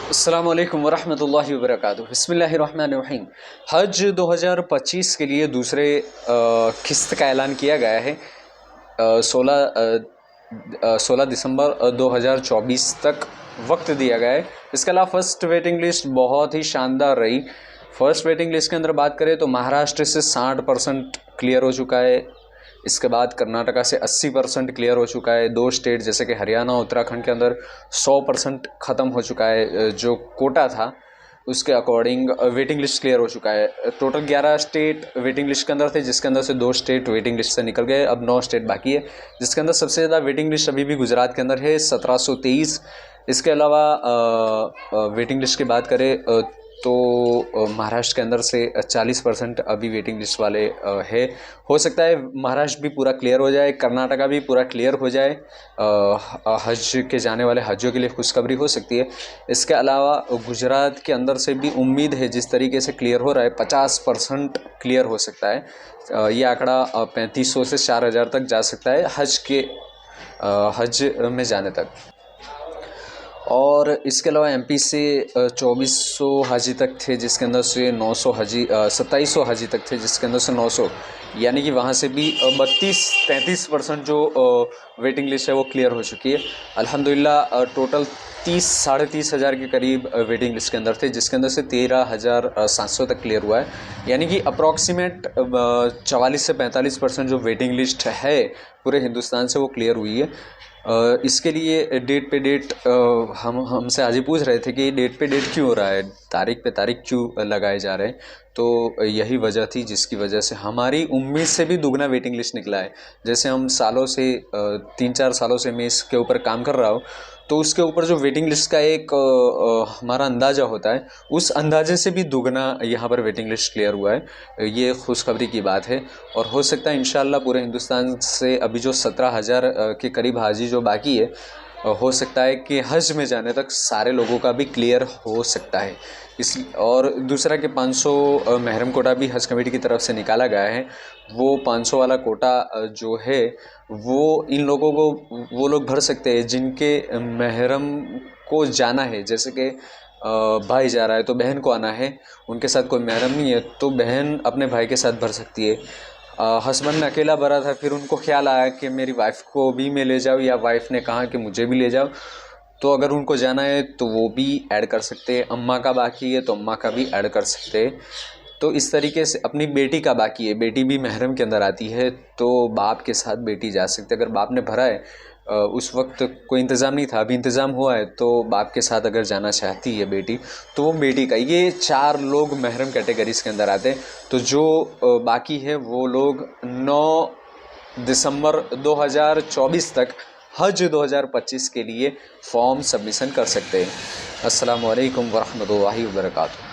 अस्सलामु अलैकुम वरहमतुल्लाहि वबरकातुहू। बिस्मिल्लाहिर्रहमानिर्रहीम। हज 2025 के लिए दूसरे किस्त का ऐलान किया गया है। 16 दिसंबर 2024 तक वक्त दिया गया है। इसके अलावा फ़र्स्ट वेटिंग लिस्ट बहुत ही शानदार रही। फ़र्स्ट वेटिंग लिस्ट के अंदर बात करें तो महाराष्ट्र से 60% क्लियर हो चुका है। इसके बाद कर्नाटका से 80% क्लियर हो चुका है। दो स्टेट जैसे कि हरियाणा उत्तराखंड के अंदर 100% ख़त्म हो चुका है। जो कोटा था उसके अकॉर्डिंग वेटिंग लिस्ट क्लियर हो चुका है। टोटल 11 स्टेट वेटिंग लिस्ट के अंदर थे, जिसके अंदर से 2 स्टेट वेटिंग लिस्ट से निकल गए। अब 9 स्टेट बाकी है, जिसके अंदर सबसे ज़्यादा वेटिंग लिस्ट अभी भी गुजरात के अंदर है, 1723। इसके अलावा वेटिंग लिस्ट की बात करें तो महाराष्ट्र के अंदर से 40% अभी वेटिंग लिस्ट वाले है। हो सकता है महाराष्ट्र भी पूरा क्लियर हो जाए, कर्नाटका भी पूरा क्लियर हो जाए। हज के जाने वाले हज्जों के लिए खुशखबरी हो सकती है। इसके अलावा गुजरात के अंदर से भी उम्मीद है, जिस तरीके से क्लियर हो रहा है 50% क्लियर हो सकता है। ये आंकड़ा 3500 से 4000 तक जा सकता है हज में जाने तक। और इसके अलावा एमपी से 2400 हाजी तक थे, जिसके अंदर से 900 हाजी 2700 हाजी तक थे, जिसके अंदर से 900, यानी कि वहाँ से भी 32-33% जो वेटिंग लिस्ट है वो क्लियर हो चुकी है। अल्हम्दुलिल्लाह टोटल 30-30.5 हज़ार के करीब वेटिंग लिस्ट के अंदर थे, जिसके अंदर से 13,700 तक क्लियर हुआ है। यानी कि अप्रॉक्सीमेट 44 से 45% जो वेटिंग लिस्ट है पूरे हिंदुस्तान से वो क्लियर हुई है। इसके लिए डेट पे डेट हमसे आज ही पूछ रहे थे कि डेट पे डेट क्यों हो रहा है, तारीख पे तारीख क्यों लगाए जा रहे हैं। तो यही वजह थी जिसकी वजह से हमारी उम्मीद से भी दुगना वेटिंग लिस्ट निकला है। जैसे हम सालों से 3-4 सालों से मैं इसके ऊपर काम कर रहा हूँ, तो उसके ऊपर जो वेटिंग लिस्ट का एक हमारा अंदाज़ा होता है, उस अंदाजे से भी दुगना यहाँ पर वेटिंग लिस्ट क्लियर हुआ है। ये खुशखबरी की बात है। और हो सकता है इंशाल्लाह पूरे हिंदुस्तान से अभी जो 17,000 के करीब हाजी जो बाकी है, हो सकता है कि हज में जाने तक सारे लोगों का भी क्लियर हो सकता है। और दूसरा कि 500 महरम कोटा भी हज कमेटी की तरफ से निकाला गया है। वो 500 वाला कोटा जो है वो इन लोगों को वो लोग भर सकते हैं जिनके महरम को जाना है। जैसे कि भाई जा रहा है तो बहन को आना है, उनके साथ कोई महरम नहीं है तो बहन अपने भाई के साथ भर सकती है। हस्बैंड ने अकेला भरा था, फिर उनको ख्याल आया कि मेरी वाइफ को भी मैं ले जाऊँ, या वाइफ ने कहा कि मुझे भी ले जाओ, तो अगर उनको जाना है तो वो भी ऐड कर सकते हैं। अम्मा का बाकी है तो अम्मा का भी ऐड कर सकते हैं। तो इस तरीके से अपनी बेटी का बाकी है, बेटी भी महरम के अंदर आती है, तो बाप के साथ बेटी जा सकती है। अगर बाप ने भरा है, उस वक्त कोई इंतज़ाम नहीं था, अभी इंतज़ाम हुआ है, तो बाप के साथ अगर जाना चाहती है बेटी तो वो बेटी का। ये 4 लोग महरम कैटेगरीज के अंदर आते हैं। तो जो बाकी है वो लोग 9 दिसंबर 2024 तक हज 2025 के लिए फॉर्म सबमिशन कर सकते हैं। अस्सलामु अलैकुम वरहमतुल्लाहि वबरकातुहू।